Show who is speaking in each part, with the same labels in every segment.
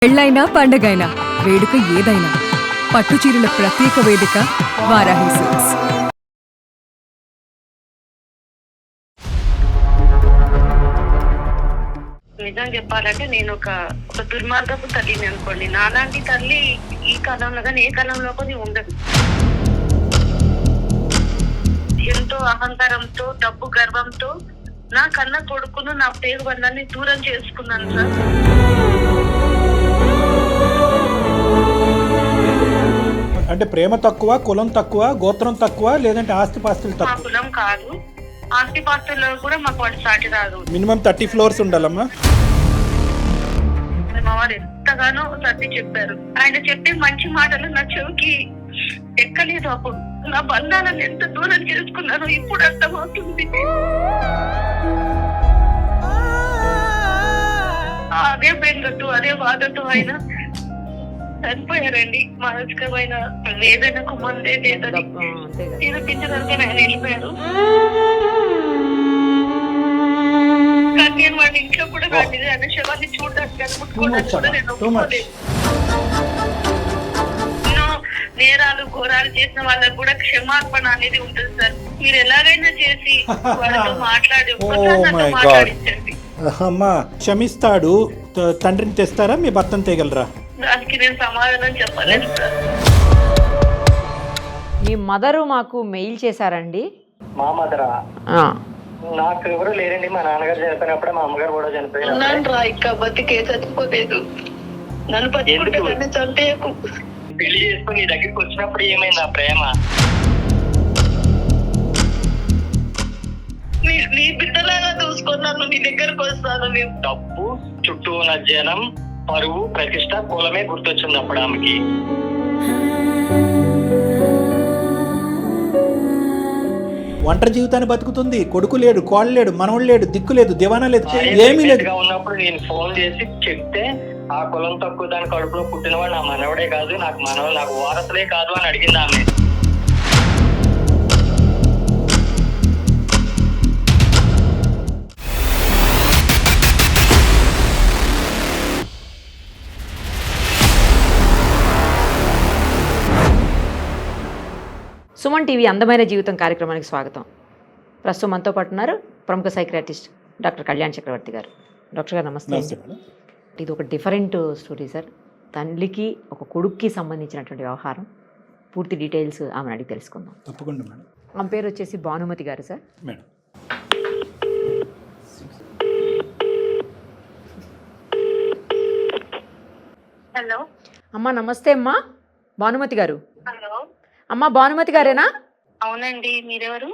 Speaker 1: పెళ్ళైనా పండగైనా వేడుక ఏదైనా పట్టుచీరల ప్రత్యేక వేదిక వారాహి సిల్క్స్.
Speaker 2: నిజం చెప్పాలంటే నేను ఒక దుర్మార్గపు తల్లిని అనుకోండి. నాలాంటి తల్లి ఈ కాలంలో కానీ ఏ కాలంలో కానీ ఉండదు. ఎంతో అహంకారంతో, డబ్బు గర్వంతో నా కన్న కొడుకును, నా పేరు బంధాన్ని దూరం చేసుకున్నాను సార్.
Speaker 3: అంటే ప్రేమ తక్కువ, కులం తక్కువ, గోత్రం తక్కువ, లేదంటే ఆస్తిపాస్తులు
Speaker 2: మా
Speaker 3: తక్కువ?
Speaker 2: కులం కాదు, ఆస్తిపాస్తుల్లో కూడా మాకు వాడు సాటి రాదు.
Speaker 3: మినిమం 30 ఫ్లోర్స్ ఉండాలమ్మా.
Speaker 2: మా వారు ఎంతగానో సర్ది చెప్పారు. ఆయన చెప్పే మంచి మాటలు నా చెవికి ఎక్కలేదు. అప్పుడు నా బంధాలను ఎంత దూరం చేసుకున్నానో ఇప్పుడు అర్థమవుతుంది. అదే బెంగతో, అదే బాధతో ఆయన చనిపోయారండి. మానసికమైన వేదనకు మందే లేదని నిరూపించడానికి ఆయన వెళ్ళిపోయారు. కానీ నేను వాళ్ళ ఇంట్లో కూడా రాలేదు. ఆయన శవాన్ని చూడడానికి ముట్టుకోవడానికి కూడా నేను ఒప్పుకోలేదు. ఎన్నో నేరాలు ఘోరాలు చేసిన వాళ్ళకు కూడా క్షమార్పణ అనేది ఉంటుంది సార్. మీరు ఎలాగైనా చేసి వాళ్ళతో మాట్లాడి మాట్లాడించండి.
Speaker 3: అమ్మా క్షమిస్తాడు, తండ్రిని తెస్తారా, మీ భర్తను తేగలరా?
Speaker 2: దానికి నేను సమాధానం చెప్పలేదు సార్.
Speaker 4: మీ మదరు మాకు మెయిల్ చేశారండి.
Speaker 5: మా మదరా? నాకు ఎవరు లేరండి. మా నాన్నగారు చనిపోయినప్పుడే మా అమ్మగారు కూడా చనిపోయారు.
Speaker 2: ఉన్నాను రా, ఇంకా బతికే చచ్చిపోలేదు. నన్ను బతికుంటే చంపేయకు.
Speaker 5: పెళ్లి చేసుకుని నీ దగ్గరికి వచ్చినప్పుడు ఏమైంది ఆ ప్రేమ?
Speaker 2: నీ బిడ్డలాగా చూసుకున్నాను. నీ దగ్గరకు వస్తాను. నేను
Speaker 5: డబ్బు, చుట్టూ ఉన్న జనం, పరువు, ప్రతిష్ట, కులమే గుర్తొచ్చింది అప్పుడు ఆమెకి.
Speaker 3: ఒంటరి జీవితాన్ని బతుకుతుంది. కొడుకు లేడు, కోళ్ళు లేడు, మనవడు లేడు, దిక్కు లేదు, దివానా లేదు, ఏమీ లేదు.
Speaker 5: ఉన్నప్పుడు నేను ఫోన్ చేసి చెప్తే ఆ కులం తక్కువ దాని కడుపులో పుట్టినవాడు నా మనవడే కాదు, నాకు వారసులే కాదు అని అడిగింది ఆమె.
Speaker 4: సుమన్ టీవీ అందమైన జీవితం కార్యక్రమానికి స్వాగతం. ప్రస్తుతం మనతో పాటు ఉన్నారు ప్రముఖ సైక్రియాటిస్ట్ డాక్టర్ కళ్యాణ్ చక్రవర్తి గారు. డాక్టర్ గారు నమస్తే. ఇది ఒక డిఫరెంట్ స్టోరీ సార్. తల్లికి ఒక కొడుక్కి సంబంధించినటువంటి వ్యవహారం. పూర్తి డీటెయిల్స్ ఆమెను అడిగి తెలుసుకుందాం.
Speaker 3: తప్పకుండా మేడం.
Speaker 4: ఆమె పేరు వచ్చేసి భానుమతి గారు సార్.
Speaker 3: Madam
Speaker 2: hello.
Speaker 4: అమ్మా నమస్తే అమ్మా. భానుమతి గారు.
Speaker 2: హలో.
Speaker 4: అమ్మా భానుమతి గారేనా?
Speaker 2: అవునండి, మీరెవరు?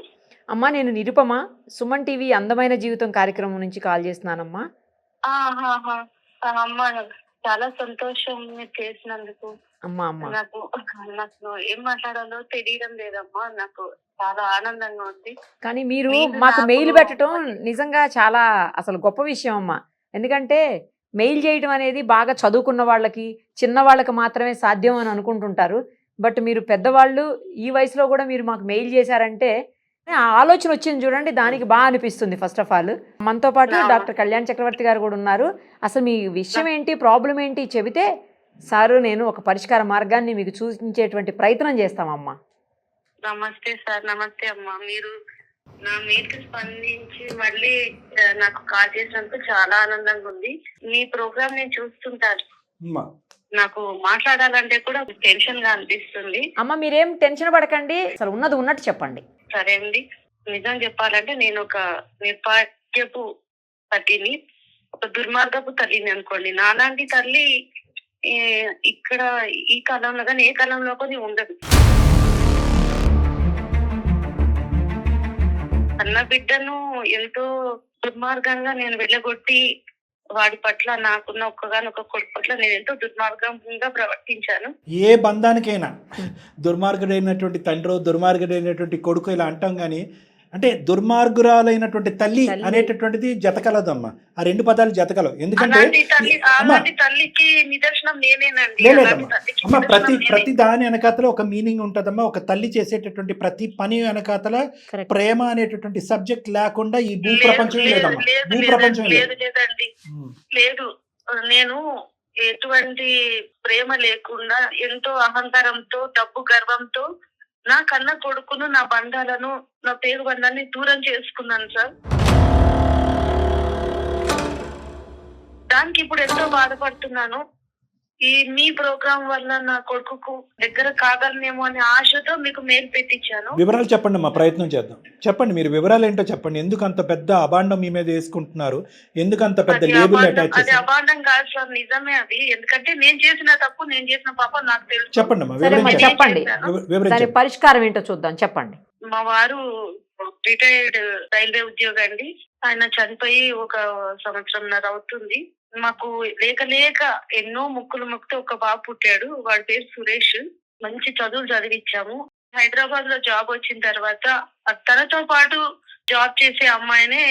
Speaker 4: అమ్మా నేను నిరుపమ, సుమన్ టీవీ అందమైన జీవితం కార్యక్రమం నుంచి కాల్ చేస్తున్నానమ్మా.
Speaker 2: అమ్మా చాలా సంతోషం మీరు చేసినందుకు.
Speaker 4: అమ్మా
Speaker 2: నాకు ఏం మాట్లాడాలో తెలియడం లేదమ్మా. నాకు చాలా ఆనందంగా ఉంది.
Speaker 4: కానీ మీరు మాకు మెయిల్ పెట్టడం నిజంగా చాలా అసలు గొప్ప విషయం అమ్మా. ఎందుకంటే మెయిల్ చేయడం అనేది బాగా చదువుకున్న వాళ్ళకి, చిన్న వాళ్ళకి మాత్రమే సాధ్యం అని అనుకుంటుంటారు. బట్ మీరు పెద్దవాళ్ళు, ఈ వయసులో కూడా మీరు మాకు మెయిల్ చేశారంటే ఆ ఆలోచన వచ్చింది చూడండి, దానికి బాగా అనిపిస్తుంది. ఫస్ట్ ఆఫ్ ఆల్ మనతో పాటు డాక్టర్ కళ్యాణ్ చక్రవర్తి గారు కూడా ఉన్నారు. అసలు మీ విషయం ఏంటి, ప్రాబ్లం ఏంటి చెబితే సారు నేను ఒక పరిష్కార మార్గాన్ని మీకు సూచించేటువంటి ప్రయత్నం చేస్తామమ్మా.
Speaker 2: నమస్తే సార్. నమస్తే అమ్మా. మీరు నా మెయిల్కి స్పందించి మళ్ళీ నాకు కాల్ చేసినందుకు చాలా ఆనందంగా ఉంది. మీ ప్రోగ్రామ్ నేను చూస్తుంటాను. నాకు మాట్లాడాలంటే కూడా టెన్షన్ గా అనిపిస్తుంది.
Speaker 4: అమ్మ మీరేం టెన్షన్ పడకండి, అసలు ఉన్నది ఉన్నట్టు చెప్పండి.
Speaker 2: సరే అండి. నిజం చెప్పాలంటే నేను ఒక నిర్భాగ్యపు తల్లిని, ఒక దుర్మార్గపు తల్లిని అనుకోండి. నాలాంటి తల్లి ఇక్కడ ఈ కాలంలో కానీ ఏ కాలంలో కానీ ఉండదు. అన్న బిడ్డను ఎంతో దుర్మార్గంగా నేను వెళ్ళగొట్టి వాడి పట్ల, నాకున్న ఒక్కగానొక్క కొడుకు పట్ల నేను ఎంతో దుర్మార్గంగా ప్రవర్తించాను.
Speaker 3: ఏ బంధానికైనా దుర్మార్గుడైనటువంటి తండ్రి, దుర్మార్గుడైనటువంటి కొడుకు ఇలా అంటాం, కానీ అంటే దుర్మార్గురాలైనటువంటి తల్లి అనేటటువంటిది జతకలదమ్మా. ఆ రెండు పదాలు జతకలవు. ఎందుకంటే
Speaker 2: తల్లికి నిదర్శనం నేనేనండి.
Speaker 3: అమ్మా ప్రతి దాని వెనకాతల ఒక మీనింగ్ ఉంటదమ్మా. ఒక తల్లి చేసేటటువంటి ప్రతి పని వెనకాతల ప్రేమ అనేటటువంటి సబ్జెక్ట్ లేకుండా ఈ భూప్రపంచం లేదమ్మా. భూప్రపంచం
Speaker 2: లేదు. నేను ఎటువంటి ప్రేమ లేకుండా ఎంతో అహంకారంతో డబ్బు గర్వంతో నా కన్న కొడుకును నా బంధాలను నా పేరు బంధాన్ని దూరం చేసుకున్నాను సార్. దానికి ఇప్పుడు ఎంతో బాధపడుతున్నాను. ఈ మీ ప్రోగ్రాం వల్ల నా కొడుకుకు దగ్గర కాగలనేమో అనే ఆశతో మీకు మెయిల్ పెట్టించాను.
Speaker 3: వివరాలు చెప్పండి అమ్మా, ప్రయత్నం చేద్దాం. చెప్పండి మీరు వివరాలు ఏంటో చెప్పండి. ఎందుకు అంత పెద్ద అభాండం మీ మీద వేసుకుంటున్నారు? ఎందుకు అంత పెద్ద లేబుల్ అటాచ్
Speaker 2: అది
Speaker 3: చేశారు?
Speaker 2: అభాండం కాదు సార్, నిజమే అది. ఎందుకంటే నేను చేసిన తప్పు, నేను చేసిన పాపం నాకు తెలుసు.
Speaker 3: చెప్పండి అమ్మా,
Speaker 4: సరే అమ్మా,
Speaker 3: వివరించి
Speaker 4: చెప్పండి.
Speaker 3: వివరించి
Speaker 4: దాని పరిష్కారం ఏంటో చూద్దాం, చెప్పండి.
Speaker 2: మా వారు రిటైర్డ్ రైల్వే ఉద్యోగి అండి. ఆయన చనిపోయి 1 సంవత్సరంన్నర అవుతుంది. మాకు లేక లేక ఎన్నో ముక్కులు మొక్కితే ఒక బాబు పుట్టాడు. వాడి పేరు సురేష్. మంచి చదువులు చదివించాము. హైదరాబాద్ లో జాబ్ వచ్చిన తర్వాత తనతో పాటు జాబ్ చేసే అమ్మాయినే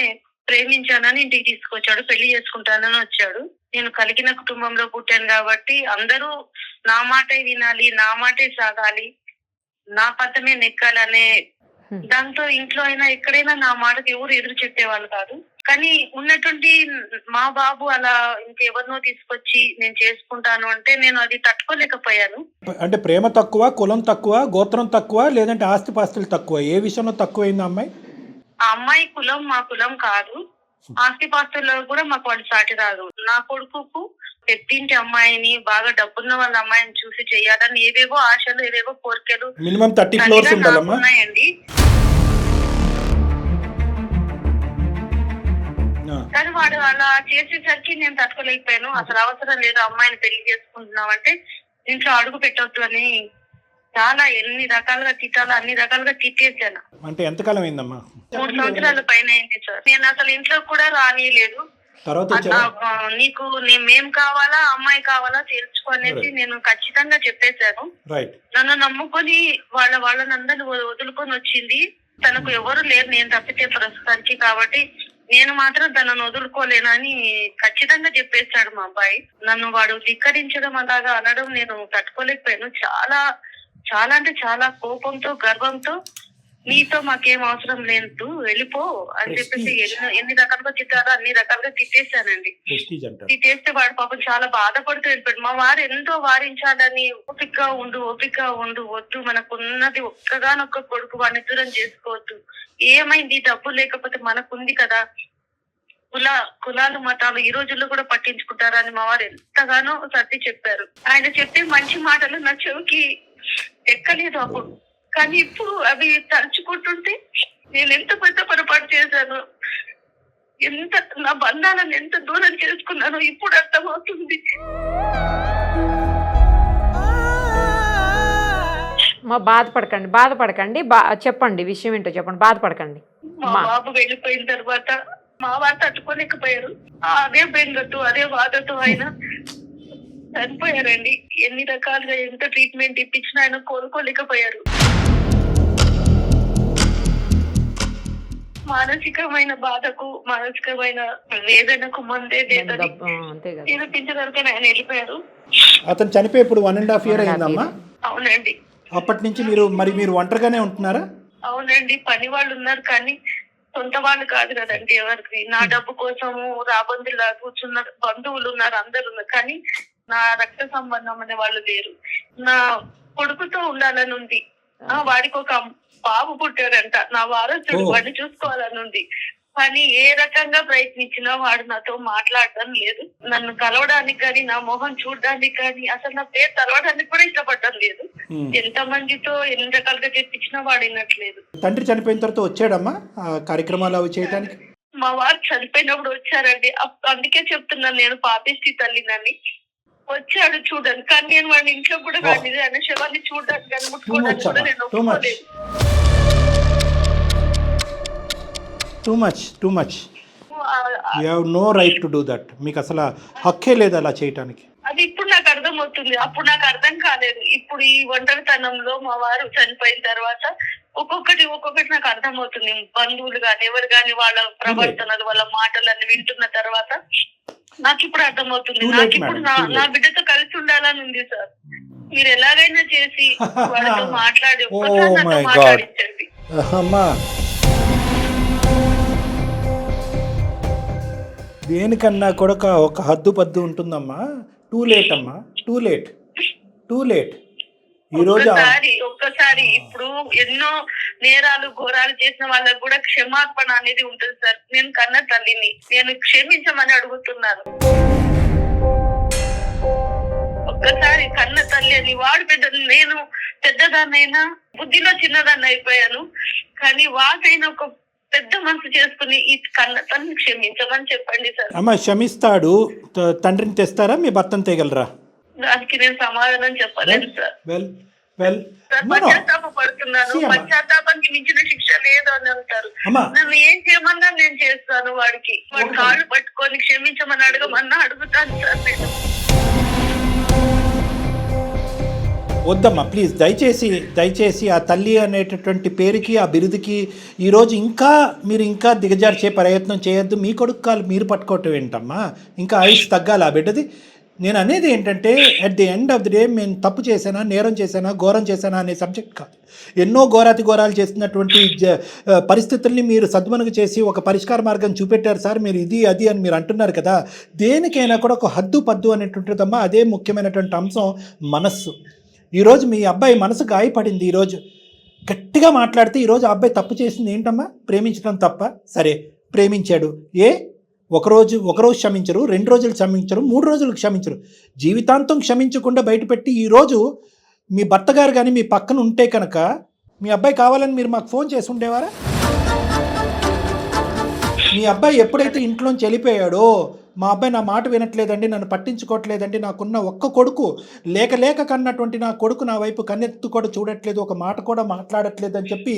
Speaker 2: ప్రేమించానని ఇంటికి తీసుకొచ్చాడు. పెళ్లి చేసుకుంటానని వచ్చాడు. నేను కలిగిన కుటుంబంలో పుట్టాను కాబట్టి అందరూ నా మాటే వినాలి, నా మాటే సాగాలి, నా పద్ధమే నెక్కాలనే దాంతో ఇంట్లో అయినా ఎక్కడైనా నా మాటకు ఎవరు ఎదురు చెప్పేవాళ్ళు కాదు. కానీ ఉన్నటువంటి మా బాబు అలా ఇంకెవరినో తీసుకొచ్చి నేను చేసుకుంటాను అంటే నేను అది తట్టుకోలేకపోయాను.
Speaker 3: అంటే ప్రేమ తక్కువ, కులం తక్కువ, గోత్రం తక్కువ, లేదంటే ఆస్తిపాస్తులు తక్కువ? ఏ విషయంలో తక్కువైంది అమ్మాయి?
Speaker 2: ఆ అమ్మాయి కులం మా కులం కాదు. ఆస్తిపాస్తుల్లో కూడా మాకు వాళ్ళు సాటి రాదు. నా కొడుకుకు పెద్దింటి అమ్మాయిని, బాగా డబ్బున్న వాళ్ళ అమ్మాయిని చూసి చెయ్యాలని ఏవేవో ఆశలు, ఏవేవో కోరికలు
Speaker 3: మినిమం 30 ఫ్లోర్స్ ఉండాలమ్మా.
Speaker 2: ఉన్నాయండి. కానీ వాడు అలా చేసేసరికి నేను తట్టుకోలేకపోయాను. అసలు అవసరం లేదు, అమ్మాయిని పెళ్లి చేసుకుంటున్నాం అంటే ఇంట్లో అడుగు పెట్టొద్దు అని చాలా ఎన్ని రకాలుగా తిట్టాలో అన్ని రకాలుగా తిట్టేశాను.
Speaker 3: అంటే ఎంతకాలం అయిందమ్మా?
Speaker 2: 3 సంవత్సరాల పైన అయింది సార్. నేను అసలు ఇంట్లో కూడా రానియలేదు.
Speaker 3: తర్వాత
Speaker 2: నీకు మేం కావాలా, అమ్మాయి కావాలా తెలుసుకో అనేసి నేను ఖచ్చితంగా చెప్పేశాను. నన్ను నమ్ముకొని వాళ్ళనందరినీ వదులుకొని వచ్చింది. తనకు ఎవరు లేరు నేను తప్పితే ప్రస్తుతానికి. కాబట్టి నేను మాత్రం తనను వదులుకోలేనని ఖచ్చితంగా చెప్పేశాడు మా అబ్బాయి. నన్ను వాడు ధిక్కరించడం అలాగా అనడం నేను తట్టుకోలేకపోయాను. చాలా చాలా అంటే చాలా కోపంతో, గర్వంతో నీతో మాకేం అవసరం లేదు, వెళ్ళిపో అని చెప్పేసి ఎన్ని రకాలుగా తిట్టారో అన్ని రకాలుగా తిట్టేశానండి. తిట్టేస్తే వాడు పాపం చాలా బాధపడుతూ వెళ్ళిపోయాడు. మా వారు ఎంతో వారించాలని, ఓపికగా ఉండు, వద్దు, మనకున్నది ఒక్కగానొక్క కొడుకు, వాడిని దూరం చేసుకోవద్దు, ఏమైంది డబ్బు లేకపోతే మనకుంది కదా, కులాలు మతాలు ఈ రోజుల్లో కూడా పట్టించుకుంటారా అని మా వారు ఎంతగానో సర్ది చెప్పారు. ఆయన చెప్పే మంచి మాటలు నా చెవికి ఎక్కలేదు అప్పుడు. కానీ ఇప్పుడు అవి తలుచుకుంటుంటే నేను ఎంత పెద్ద పొరపాటు చేశాను, ఎంత నా బంధాలను ఎంత దూరం చేసుకున్నానో ఇప్పుడు అర్థమవుతుంది.
Speaker 4: బాధపడకండి. చెప్పండి, విషయం ఏంటో చెప్పండి, బాధపడకండి.
Speaker 2: మా బాబు వెళ్ళిపోయిన తర్వాత మా వారు తట్టుకోలేకపోయారు. అదే బెంగతో, అదే బాధతో ఆయన చనిపోయారండి. ఎన్ని రకాలుగా ఎంత ట్రీట్మెంట్ ఇప్పించినా ఆయన కోలుకోలేకపోయారు. మానసికమైన బాధకు, మానసికమైన వేదనకు మందే నిరూపించడానికి ఆయన వెళ్ళిపోయారు.
Speaker 3: అతను చనిపోయి ఇప్పుడు 1.5 year అయిందమ్మా.
Speaker 2: అవునండి.
Speaker 3: అప్పటి నుంచి మీరు ఒంటరిగానే ఉంటున్నారా?
Speaker 2: అవునండి, పని వాళ్ళు ఉన్నారు కానీ సొంత వాళ్ళు కాదు కదండి ఎవరికి. నా డబ్బు కోసము రాబందులా కూర్చున్న బంధువులు ఉన్నారు, అందరు ఉన్నారు, కానీ నా రక్త సంబంధం అనే వాళ్ళు లేరు. నా కొడుకుతో ఉండాలని ఉంది. వాడికి ఒక బాబు పుట్టాడంట, నా వారసుడు, వాడిని చూసుకోవాలని ఉంది. కానీ ఏ రకంగా ప్రయత్నించినా వాడు నాతో మాట్లాడడం లేదు. నన్ను కలవడానికి కానీ, నా మొహం చూడడానికి కానీ, అసలు నా పేరు తెలవడానికి కూడా ఇష్టపడడం లేదు. ఎంత మందితో ఎన్ని రకాలుగా చెప్పించినా వాడు వినట్లేదు.
Speaker 3: తండ్రి చనిపోయిన తర్వాత వచ్చాడమ్మా కార్యక్రమాలు అవి చేయడానికి?
Speaker 2: మా వారు చనిపోయినప్పుడు వచ్చారండి. అందుకే చెప్తున్నాను నేను పాపిష్టి తల్లినని. వచ్చాడు చూడండి, కానీ నేను వాడిని ఇంట్లో కూడా రాలేదు. ఆయన శవాన్ని చూడడానికి కానీ ముట్టుకోవడానికి కూడా నేను ఒప్పుకోలేదు.
Speaker 3: Too much. You have no right to do that. మీకు అసలు హక్కే లేదు అలా చేయటానికి.
Speaker 2: అది ఇప్పుడు నాకు అర్థం అవుతుంది, అప్పుడు నాకు అర్థం కాలేదు. ఇప్పుడు ఈ ఒంటరితనంలో మా వారు చనిపోయిన తర్వాత ఒక్కొక్కటి నాకు అర్థం అవుతుంది. బంధువులు గాని ఎవరు గాని వాళ్ళ ప్రవర్తనలు, వాళ్ళ మాటలన్నీ వింటున్న తర్వాత నాకు ఇప్పుడు అర్థమవుతుంది. నాకు ఇప్పుడు నా బిడ్డతో కలిసి ఉండాలని ఉంది సార్. మీరు ఎలాగైనా చేసి వాళ్ళతో మాట్లాడి ఒక్కసారి నాతో మాట్లాడించండి.
Speaker 3: దేనికన్నా కూడా ఒక హద్దు పద్దు ఉంటుందమ్మా. టూ లేట్ అమ్మా, టూ లేట్. ఈ రోజు
Speaker 2: ఒక్కసారి ఇప్పుడు ఎన్నో నేరాలు ఘోరాలు చేసిన వాళ్ళకు కూడా క్షమాపణ అనేది ఉంటుంది సార్. నేను కన్న తల్లిని, నేను క్షమించమని అడుగుతున్నాను. ఒక్కసారి కన్న తల్లి అని వాడు నేను పెద్దదాన్నైనా బుద్ధిలో చిన్నదాన్ని అయిపోయాను, కానీ వాకైనా ఒక పెద్ద మనసు చేసుకుని ఈ కన్న తల్లిని క్షమించమని చెప్పండి సార్.
Speaker 3: అమ్మ క్షమిస్తాడు, తండ్రిని తెస్తారా, మీ భర్తను తేగలరా?
Speaker 2: దానికి నేను సమాధానం చెప్పలేను సార్. పశ్చాత్తాప పడుతున్నాను. పశ్చాత్తాపానికి మించిన శిక్ష లేదు అని అంటారు. నన్ను ఏం చేయమన్నా నేను చేస్తాను. వాడి కాళ్ళు పట్టుకొని క్షమించమని అడగమన్నా అడుగుతాను సార్. నేను
Speaker 3: వద్దమ్మా ప్లీజ్, దయచేసి ఆ తల్లి అనేటటువంటి పేరుకి, ఆ బిరుదుకి ఈరోజు మీరు ఇంకా దిగజార్చే ప్రయత్నం చేయొద్దు. మీ కొడుకు కాలు మీరు పట్టుకోవటం ఏంటమ్మా? ఇంకా ఆయుష్ తగ్గాలి ఆ బిడ్డది. నేను అనేది ఏంటంటే at the end of the day నేను తప్పు చేశానా, నేరం చేశానా, ఘోరం చేశానా అనే సబ్జెక్ట్ కాదు. ఎన్నో ఘోరాలు చేస్తున్నటువంటి పరిస్థితుల్ని మీరు సద్మనుగు చేసి ఒక పరిష్కార మార్గం చూపెట్టారు సార్. మీరు ఇది అది అని మీరు అంటున్నారు కదా, దేనికైనా కూడా ఒక హద్దు పద్దు అనేటువంటిదమ్మా. అదే ముఖ్యమైనటువంటి అంశం మనస్సు. ఈరోజు మీ అబ్బాయి మనసు గాయపడింది. ఈరోజు గట్టిగా మాట్లాడితే ఈరోజు ఆ అబ్బాయి తప్పు చేసింది ఏంటమ్మా? ప్రేమించడం తప్ప? సరే ప్రేమించాడు, ఒకరోజు క్షమించరు, 2 రోజులు క్షమించరు, 3 రోజులు క్షమించరు, జీవితాంతం క్షమించకుండా బయటపెట్టి ఈరోజు మీ భర్త గారు కానీ మీ పక్కన ఉంటే కనుక మీ అబ్బాయి కావాలని మీరు మాకు ఫోన్ చేసి ఉండేవారా? మీ అబ్బాయి ఎప్పుడైతే ఇంట్లోంచి వెళ్ళిపోయాడో, మా అబ్బాయి నా మాట వినట్లేదండి, నన్ను పట్టించుకోవట్లేదండి, నాకున్న ఒక్క కొడుకు లేక కన్నటువంటి నా కొడుకు నా వైపు కన్నెత్తు కూడా చూడట్లేదు, ఒక మాట కూడా మాట్లాడట్లేదు అని చెప్పి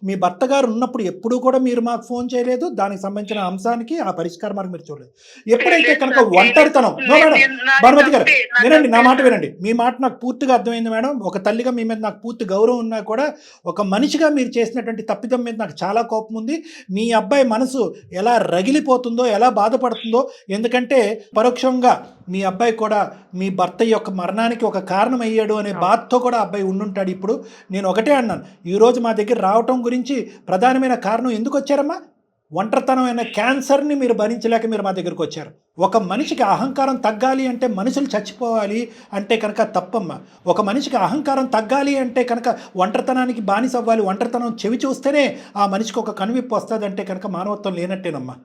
Speaker 3: మీ భర్త గారు ఉన్నప్పుడు ఎప్పుడూ కూడా మీరు మాకు ఫోన్ చేయలేదు. దానికి సంబంధించిన అంశానికి ఆ పరిష్కార మార్గం మీరు చూడలేదు. ఎప్పుడైతే కనుక ఒంటరితనం, భానుమతి గారు వినండి, నా మాట వినండి. మీ మాట నాకు పూర్తిగా అర్థమైంది మేడం. ఒక తల్లిగా మీ మీద నాకు పూర్తి గౌరవం ఉన్నా కూడా ఒక మనిషిగా మీరు చేసినటువంటి తప్పిదం మీద నాకు చాలా కోపం ఉంది. మీ అబ్బాయి మనసు ఎలా రగిలిపోతుందో, ఎలా బాధపడుతుందో, ఎందుకంటే పరోక్షంగా మీ అబ్బాయి కూడా మీ భర్త యొక్క మరణానికి ఒక కారణం అయ్యాడు అనే బాధతో కూడా అబ్బాయి ఉండుంటాడు. ఇప్పుడు నేను ఒకటే అన్నాను, ఈరోజు మా దగ్గర రావటం గురించి ప్రధానమైన కారణం ఎందుకు వచ్చారమ్మా? ఒంటరితనమైన క్యాన్సర్ని మీరు భరించలేక మీరు మా దగ్గరకు వచ్చారు. ఒక మనిషికి అహంకారం తగ్గాలి అంటే మనుషులు చచ్చిపోవాలి అంటే కనుక తప్పమ్మ. ఒక మనిషికి అహంకారం తగ్గాలి అంటే కనుక ఒంటరితనానికి బానిస అవ్వాలి. ఒంటరితనం చెవి చూస్తేనే ఆ మనిషికి ఒక కనువిప్పు వస్తుంది అంటే కనుక మానవత్వం లేనట్టేనమ్మా.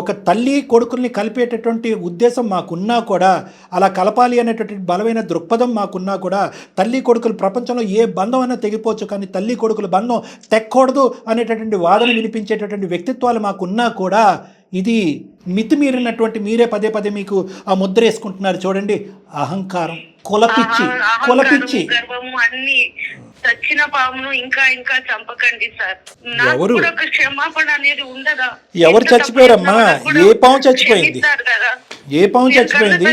Speaker 3: ఒక తల్లి కొడుకుల్ని కలిపేటటువంటి ఉద్దేశం మాకున్నా కూడా, అలా కలపాలి అనేటటువంటి బలమైన దృక్పథం మాకున్నా కూడా, తల్లి కొడుకులు ప్రపంచంలో ఏ బంధం అయినా తెగిపోవచ్చు, కానీ తల్లి కొడుకుల బంధం తెక్కకూడదు అనేటటువంటి వాదన వినిపించేటటువంటి వ్యక్తిత్వాలు మాకున్నా కూడా, ఇది మితిమీరినటువంటి, మీరే పదే మీకు ఆ ముద్ర వేసుకుంటున్నారు చూడండి, అహంకారం, కులపిచ్చి
Speaker 2: గర్వము అన్ని చచ్చిన పామును ఇంకా చంపకండి సార్.
Speaker 3: ఎవరు
Speaker 2: క్షమాపణ అనేది ఉండదా?
Speaker 3: ఎవరు చచ్చిపోయారమ్మా? ఏ పాము చచ్చిపోయింది? ఏ పాము చచ్చిపోయింది?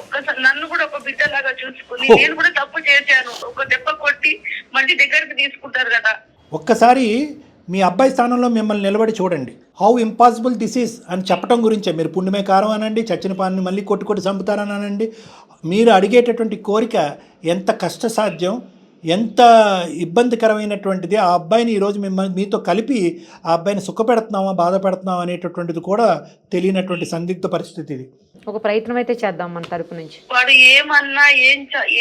Speaker 2: ఒక్కసారి నన్ను కూడా ఒక బిడ్డలాగా చూసుకుని, నేను కూడా తప్పు చేశాను, ఒక దెబ్బ కొట్టి మళ్ళీ దగ్గరికి తీసుకుంటారు కదా.
Speaker 3: ఒక్కసారి మీ అబ్బాయి స్థానంలో మిమ్మల్ని నిలబడి చూడండి. హౌ ఇంపాసిబుల్ దిస్ ఈస్ అని చెప్పడం గురించే. మీరు పుణ్యమే కారం అనండి, చచ్చిన పాన్ని మళ్ళీ కొట్టి చంపుతారని అనండి. మీరు అడిగేటటువంటి కోరిక ఎంత కష్టసాధ్యం, ఎంత ఇబ్బందికరమైనటువంటిది. ఆ అబ్బాయిని ఈరోజు మీతో కలిపి ఆ అబ్బాయిని సుఖపెడుతున్నామా, బాధ పెడుతున్నామా అనేటటువంటిది కూడా తెలియనటువంటి సందిగ్ధ పరిస్థితి ఇది.
Speaker 4: ఒక ప్రయత్నం అయితే చేద్దాం మన తరపు నుంచి.
Speaker 2: వాడు ఏమన్నా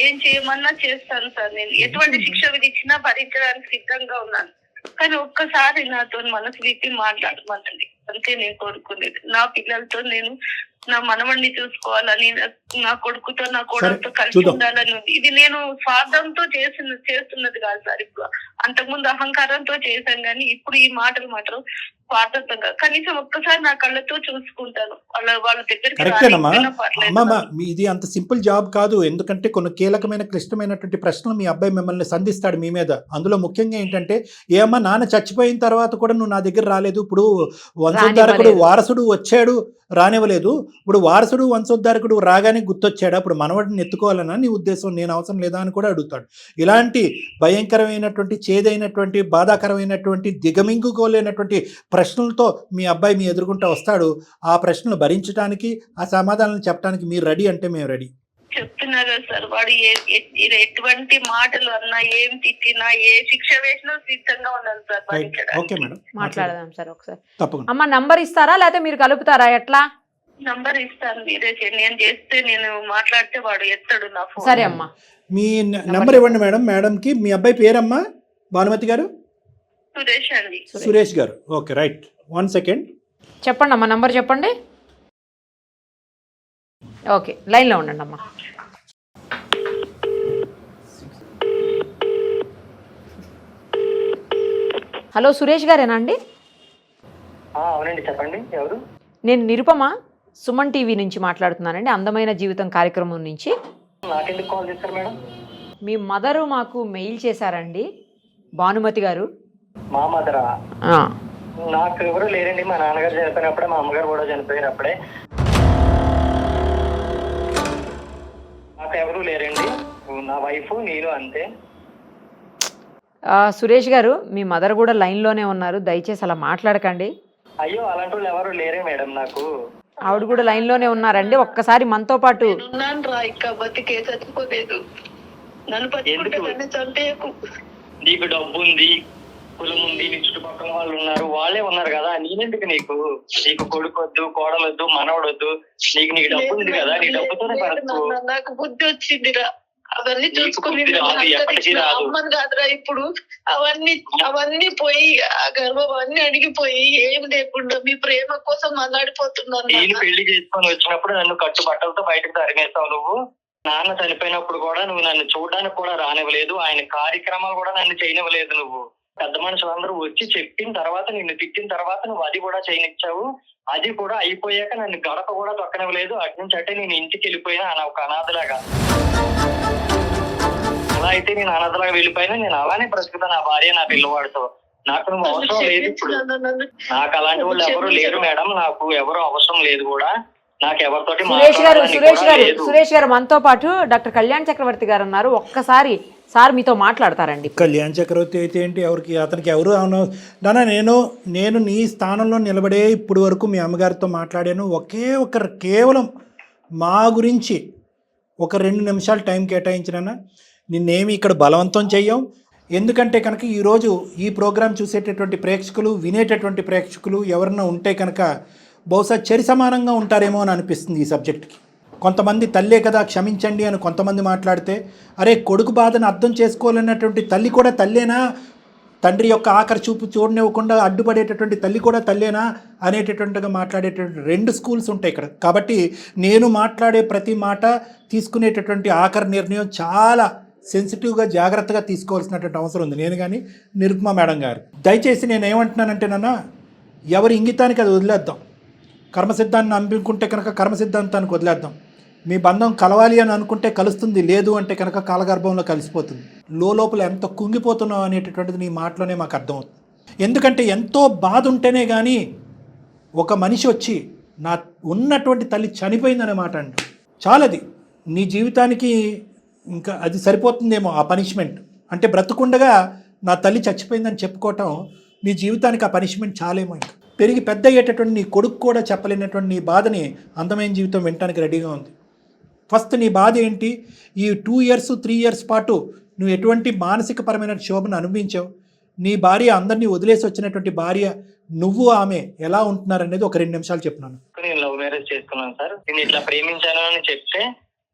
Speaker 2: ఏం చేయమన్నా చేస్తాను సార్. నేను ఎటువంటి శిక్ష విధించినా భరించడానికి సిద్ధంగా ఉన్నాను. కానీ ఒక్కసారి నాతో మనసు విప్పి మాట్లాడమనండి, అంతే నేను కోరుకునేది. నా పిల్లలతో నేను నా మనవణ్ణి చూసుకోవాలని, నా కొడుకుతో నా కోడలతో కలిసి ఉండాలని ఉంది. ఇది నేను స్వార్థంతో చేస్తున్నది కాదు సార్. ఇప్పుడు అంతకుముందు అహంకారంతో చేశాను, కానీ ఇప్పుడు ఈ మాటలు మాత్రం స్వార్థంగా. కనీసం ఒక్కసారి నా కళ్ళతో చూసుకుంటాను. వాళ్ళ దగ్గరికి
Speaker 3: ఇది అంత సింపుల్ జాబ్ కాదు. ఎందుకంటే కొన్ని కీలకమైన క్లిష్టమైనటువంటి ప్రశ్నలు మీ అబ్బాయి మిమ్మల్ని సంధిస్తాడు మీ మీద. అందులో ముఖ్యంగా ఏంటంటే, ఏమన్నా నాన్న చచ్చిపోయిన తర్వాత కూడా నువ్వు నా దగ్గర రాలేదు, ఇప్పుడు వంశోద్ధారకుడు వారసుడు వచ్చాడు రానివ్వలేదు, ఇప్పుడు వారసుడు వంశోద్ధారకుడు రాగానే గుర్తొచ్చాడు, అప్పుడు మనవడిని ఎత్తుకోవాలన్నా నీ ఉద్దేశం, నేను అవసరం లేదా అని కూడా అడుగుతాడు. ఇలాంటి భయంకరమైనటువంటి, చేదైనటువంటి, బాధాకరమైనటువంటి, దిగమింగుకోలేనటువంటి ప్రశ్నలతో మీ అబ్బాయి మీ ఎదుర్కొంటూ వస్తాడు. ఆ ప్రశ్నలు భరించడానికి, ఆ సమాధానాలు చెప్పడానికి మీరు రెడీ అంటే మేము రెడీ.
Speaker 2: చెప్తున్నారు సార్, వాడు ఎటువంటి మాటలు అన్నా, ఏం తిట్టినా, ఏ శిక్ష వేసినా సిద్ధంగా ఉన్నాను సార్.
Speaker 3: ఓకే మేడం,
Speaker 4: మాట్లాడదాం సార్ ఒకసారి.
Speaker 3: తప్పకుండా.
Speaker 4: అమ్మ నంబర్ ఇస్తారా లేకపోతే మీరు కలుపుతారా? ఎట్లా
Speaker 2: నంబర్ ఇస్తాను, మీరే చేయండి. నేను చేస్తే, నేను మాట్లాడితే వాడు ఎత్తాడు నా ఫోన్.
Speaker 4: సరే అమ్మా.
Speaker 3: మీ నెంబర్ ఇవ్వండి మేడం. మేడంకి మీ అబ్బాయి పేరమ్మా భానుమతి గారు?
Speaker 2: సురేష్ అండి.
Speaker 3: సురేష్ గారు. Okay right, 1 second.
Speaker 4: చెప్పండి అమ్మా, నంబర్ చెప్పండి. ఓకే, లైన్లో ఉండండి అమ్మా. హలో, సురేష్ గారేనా అండి?
Speaker 5: అవునండి, చెప్పండి. ఎవరు?
Speaker 4: నేను నిరుపమ, సుమన్ టీవీ నుంచి మాట్లాడుతున్నానండి, అందమైన జీవితం కార్యక్రమం నుంచి.
Speaker 5: నాకెందుకు కాల్ చేశారు మేడం?
Speaker 4: మీ మదరు మాకు మెయిల్ చేశారండి, భానుమతి గారు.
Speaker 5: మా మదరా?
Speaker 4: ఆ,
Speaker 5: నాకు ఎవరు లేరండి. మా నాన్నగారు చనిపోయినప్పుడే, మా అమ్మగారు కూడా చనిపోయినప్పుడే. నాకు ఎవరు లేరండి, నా వైఫ్ నేను అంతే.
Speaker 4: సురేష్ గారు, మీ మదర్ కూడా లైన్లోనే ఉన్నారు, దయచేసి అలా మాట్లాడకండి.
Speaker 5: అయ్యో, అలాంటి వాళ్ళు ఎవరు లేరే మేడం నాకు.
Speaker 4: ఆవిడ కూడా లైన్లోనే ఉన్నారండి, ఒక్కసారి మనతో పాటు.
Speaker 2: ఉన్నాను రా, ఇంకా బతికే చచ్చిపోలేదు. నన్ను పట్టుకుంటే చంపేయకు.
Speaker 5: నీకు డబ్బు ఉంది, కులం ఉంది, నీ చుట్టుపక్కల వాళ్ళు ఉన్నారు, వాళ్ళే ఉన్నారు కదా. నేనెందుకు నీకు? నీకు కొడుకొద్దు, కోడలొద్దు, మనవడొద్దు. నీకు డబ్బు ఉంది కదా, నీ డబ్బుతోనే పడుతూ.
Speaker 2: నాకు బుద్ధి వచ్చిందిరా, అవన్నీ చూసుకుని అమ్మను కాదురా ఇప్పుడు. అవన్నీ పోయి, ఆ గర్వం అన్ని అడిగిపోయి, ఏం లేకుండా మీ ప్రేమ కోసం మల్లాడిపోతున్నాను.
Speaker 5: నేను పెళ్లి చేసుకొని వచ్చినప్పుడు నన్ను కట్టుబట్టలతో బయటకు తరిమేస్తావు నువ్వు. నాన్న చనిపోయినప్పుడు కూడా నువ్వు నన్ను చూడడానికి కూడా రానివ్వలేదు, ఆయన కార్యక్రమాలు కూడా నన్ను చేయనివ్వలేదు. నువ్వు పెద్ద మనుషులందరూ వచ్చి చెప్పిన తర్వాత, నిన్ను తిట్టిన తర్వాత నువ్వు అది కూడా చేయనిచ్చావు. అది కూడా అయిపోయాక నన్ను గడప కూడా తొక్కనివ్వలేదు. అటు నుంచి అంటే నేను ఇంటికి వెళ్ళిపోయినా ఒక అనాథలాగా. అలా అయితే నేను అనాథలాగా వెళ్ళిపోయినా నేను అలానే బ్రతుకుతా, నా భార్య నా పిల్లవాడితో. నాకు నువ్వు అవసరం లేదు ఇప్పుడు. నాకు అలాంటి వాళ్ళు ఎవరు లేరు మేడం, నాకు ఎవరు అవసరం లేదు కూడా. నాకు ఎవరితోటి
Speaker 4: సురేష్ గారు మనతో పాటు డాక్టర్ కళ్యాణ్ చక్రవర్తి గారు ఉన్నారు, ఒక్కసారి సార్ మీతో మాట్లాడతారండి.
Speaker 3: కళ్యాణ్ చక్రవర్తి అయితే ఏంటి, ఎవరికి అతనికి ఎవరు నాన్న, నేను నీ స్థానంలో నిలబడే ఇప్పుడు వరకు మీ అమ్మగారితో మాట్లాడాను. ఒకే ఒకరు కేవలం మా గురించి ఒక 2 నిమిషాలు టైం కేటాయించినా నిన్నేమి ఇక్కడ బలవంతం చెయ్యం. ఎందుకంటే కనుక ఈరోజు ఈ ప్రోగ్రాం చూసేటటువంటి ప్రేక్షకులు, వినేటటువంటి ప్రేక్షకులు ఎవరన్నా ఉంటే కనుక బహుశా చెరి సమానంగా ఉంటారేమో అని అనిపిస్తుంది ఈ సబ్జెక్ట్కి. కొంతమంది తల్లే కదా క్షమించండి అని కొంతమంది మాట్లాడితే, అరే కొడుకు బాధను అర్థం చేసుకోవాలన్నటువంటి తల్లి కూడా తల్లేనా, తండ్రి యొక్క ఆఖరి చూపు చూడనివ్వకుండా అడ్డుపడేటటువంటి తల్లి కూడా తల్లేనా అనేటటువంటిగా మాట్లాడేటటువంటి 2 స్కూల్స్ ఉంటాయి ఇక్కడ. కాబట్టి నేను మాట్లాడే ప్రతి మాట, తీసుకునేటటువంటి ఆఖరి నిర్ణయం చాలా సెన్సిటివ్గా జాగ్రత్తగా తీసుకోవాల్సినటువంటి అవసరం ఉంది. నేను కానీ నిరుపమ మేడం గారు, దయచేసి నేను ఏమంటున్నానంటే ఎవరి ఇంగితానికి అది వదిలేద్దాం. కర్మసిద్ధాన్ని నమ్ముకుంటే కనుక కర్మసిద్ధాంతానికి వదిలేద్దాం. మీ బంధం కలవాలి అని అనుకుంటే కలుస్తుంది, లేదు అంటే కనుక కాలగర్భంలో కలిసిపోతుంది. లోపల ఎంత కుంగిపోతున్నావు అనేటటువంటిది నీ మాటలోనే మాకు అర్థమవుతుంది. ఎందుకంటే ఎంతో బాధ ఉంటేనే కానీ ఒక మనిషి వచ్చి నా ఉన్నటువంటి తల్లి చనిపోయిందనే మాట అండి, చాలది నీ జీవితానికి ఇంకా అది సరిపోతుందేమో ఆ పనిష్మెంట్. అంటే బ్రతుకుండగా నా తల్లి చచ్చిపోయిందని చెప్పుకోవటం నీ జీవితానికి ఆ పనిష్మెంట్ చాలేమో. ఇంకా పెరిగి పెద్ద అయ్యేటటువంటి నీ కొడుకు కూడా చెప్పలేనటువంటి నీ బాధని అందమైన జీవితం వినటానికి రెడీగా ఉంది. ఫస్ట్ నీ బాధ ఏంటి? ఈ 2 ఇయర్స్ 3 ఇయర్స్ పాటు నువ్వు ఎటువంటి మానసికపరమైన క్షోభను అనుభవించావు? నీ భార్య, అందరినీ వదిలేసి వచ్చినటువంటి భార్య, నువ్వు ఆమె ఎలా ఉంటున్నారు అనేది ఒక 2 నిమిషాలు చెప్తున్నాను.
Speaker 5: నేను లవ్ మ్యారేజ్ చేసుకున్నాను సార్. నేను ఇట్లా ప్రేమించాను అని చెప్తే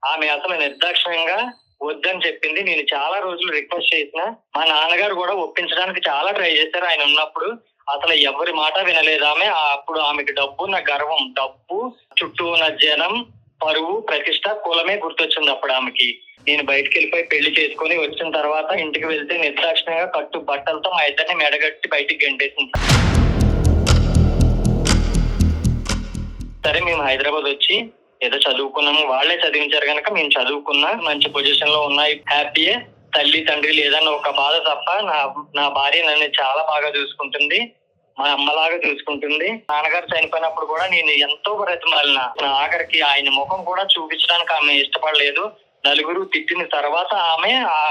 Speaker 5: ఆమె అసలు నిర్దాక్షిణ్యంగా వద్దని చెప్పింది. నేను చాలా రోజులు రిక్వెస్ట్ చేసిన, మా నాన్నగారు కూడా ఒప్పించడానికి చాలా ట్రై చేశారు. ఆయన ఉన్నప్పుడు అసలు ఎవరి మాట వినలేదు ఆమె. అప్పుడు ఆమెకి డబ్బు, నా గర్వం, డబ్బు, చుట్టూ ఉన్న జనం, పరువు, ప్రతిష్ట, కులమే గుర్తొచ్చింది అప్పుడు ఆమెకి. నేను బయటకు వెళ్ళిపోయి పెళ్లి చేసుకుని వచ్చిన తర్వాత ఇంటికి వెళ్తే నిర్దాక్షిణ్యంగా కట్టు బట్టలతో మా ఇద్దరిని మెడగట్టి బయటికి గంటేసింది. సరే, మేము హైదరాబాద్ వచ్చి ఏదో చదువుకున్నాము, వాళ్ళే చదివించారు కనుక మేము చదువుకున్నా, మంచి పొజిషన్ లో ఉన్నాయి, హ్యాపీయే. తల్లి తండ్రి లేదన్న ఒక బాధ తప్ప నా భార్య నన్ను చాలా బాగా చూసుకుంటుంది, మా అమ్మలాగా చూసుకుంటుంది. నాన్నగారు చనిపోయినప్పుడు కూడా నేను ఎంతో బ్రతిమాలిన. నా ఆఖరికి ఆయన ముఖం కూడా చూపించడానికి ఆమె ఇష్టపడలేదు. నలుగురు తిట్టిన తర్వాత ఆమె ఆ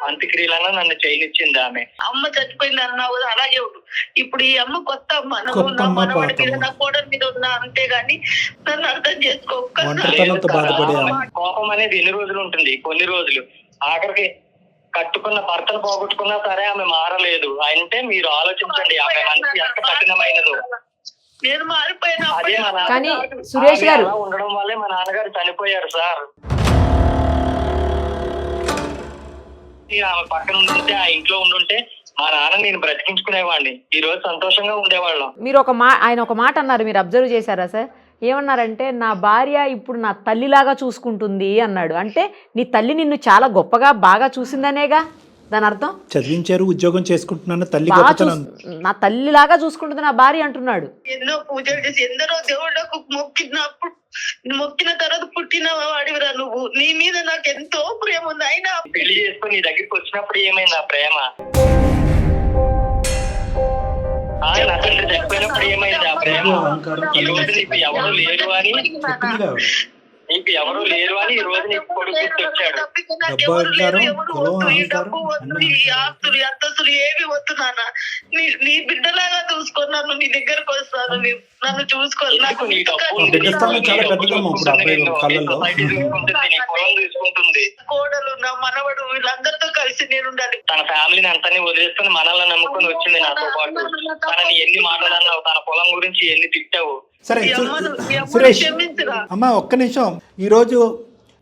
Speaker 5: అంత్యక్రియలను నన్ను చేయనిచ్చింది. ఆమె
Speaker 2: అమ్మ చచ్చిపోయింది అన్నావు కదా, అలాగే ఉండు. ఇప్పుడు ఈ అమ్మ కొత్త అమ్మ, నా మనవాడి మీద, నా కోడలి మీద ఉన్నా, అంతేగాని నన్ను అర్థం చేసుకో.
Speaker 5: కోపం అనేది ఎన్ని రోజులు ఉంటుంది? కొన్ని రోజులు. ఆఖరికి కట్టుకున్న భర్తను పోగొట్టుకున్నా సరే ఆమె మారలేదు అంటే మీరు ఆలోచించండి ఆమె మనసు ఎంత కఠినమైనదో.
Speaker 2: నేను మారిపోయినా
Speaker 5: అదే మా నాన్న-
Speaker 4: కానీ సురేష్
Speaker 5: ఆమె
Speaker 4: గారు
Speaker 5: అలా ఉండడం వల్లే మా నాన్నగారు చనిపోయారు సార్. నేను ఆమె పక్కన ఉండుంటే, ఆ ఇంట్లో ఉండుంటే మా నాన్న నేను బ్రతికించుకునేవాడిని, ఈ రోజు సంతోషంగా ఉండేవాళ్ళం.
Speaker 4: మీరు ఆయన ఒక మాట అన్నారు, మీరు అబ్జర్వ్ చేశారా సార్? ఏమన్నారంటే నా భార్య ఇప్పుడు నా తల్లిలాగా చూసుకుంటుంది అన్నాడు. అంటే నీ తల్లి నిన్ను చాలా గొప్పగా బాగా చూసిందనేగా దాని అర్థం.
Speaker 3: చదివించారు, ఉద్యోగం చేసుకుంటున్నాను, తల్లి
Speaker 4: బాగా
Speaker 3: గొప్పతనం.
Speaker 4: నా తల్లిలాగా చూసుకుంటుంది నా భార్య అంటున్నాడు.
Speaker 2: ఎన్నో పూజలు చేసి ఎందరో దేవుళ్ళకు మొక్కినప్పుడు మొక్కిన తర్వాత పుట్టిన వాడివిరా నువ్వు. నీ మీద నాకు ఎంతో ప్రేమ ఉంది. అయినా
Speaker 5: పెళ్లి చేసుకుని నీ దగ్గరికి వచ్చినప్పుడు ఏమైంది ఆ ప్రేమ? నా తండ్రి చనిపోయినప్పుడు ఏమైంది ఆ ప్రేమ? ఈ రోజు నీకు ఎవరు లేరు అని, నీకు ఎవరు లేరు అని ఈ రోజు నీకు కొడుకు గుర్తొచ్చాడు.
Speaker 2: డబ్బు వద్దు, ఈ ఆస్తులు అంతస్తులు ఏవి వద్దు నాన్న. నీ బిడ్డలాగా చూసుకో, నన్ను నీ దగ్గరకు వస్తాను, నన్ను చూసుకో.
Speaker 5: నీకు నీ డబ్బు ఉంది,
Speaker 3: బిడ్డ స్థానం చాలా పెద్దగా ఉంది ఇప్పుడు అబ్బాయి కళ్ళల్లో.
Speaker 5: సొసైటీ చూసుకుంటుంది, నీ కులం చూసుకుంటుంది,
Speaker 2: కోడలు నా మనవడు వీళ్ళందరితో కలిసి నేను ఉండాలి.
Speaker 5: తన ఫ్యామిలీని అంతని వదిలేసుకుని మనల్ని నమ్ముకొని వచ్చింది నాతో పాటు. తనని ఎన్ని మాటలు అన్నావు, తన పొలం గురించి ఎన్ని తిట్టావు.
Speaker 3: సరే
Speaker 2: ఈ అమ్మను
Speaker 3: సురేష్
Speaker 2: క్షమించురా.
Speaker 3: అమ్మా ఒక్క నిమిషం. ఈరోజు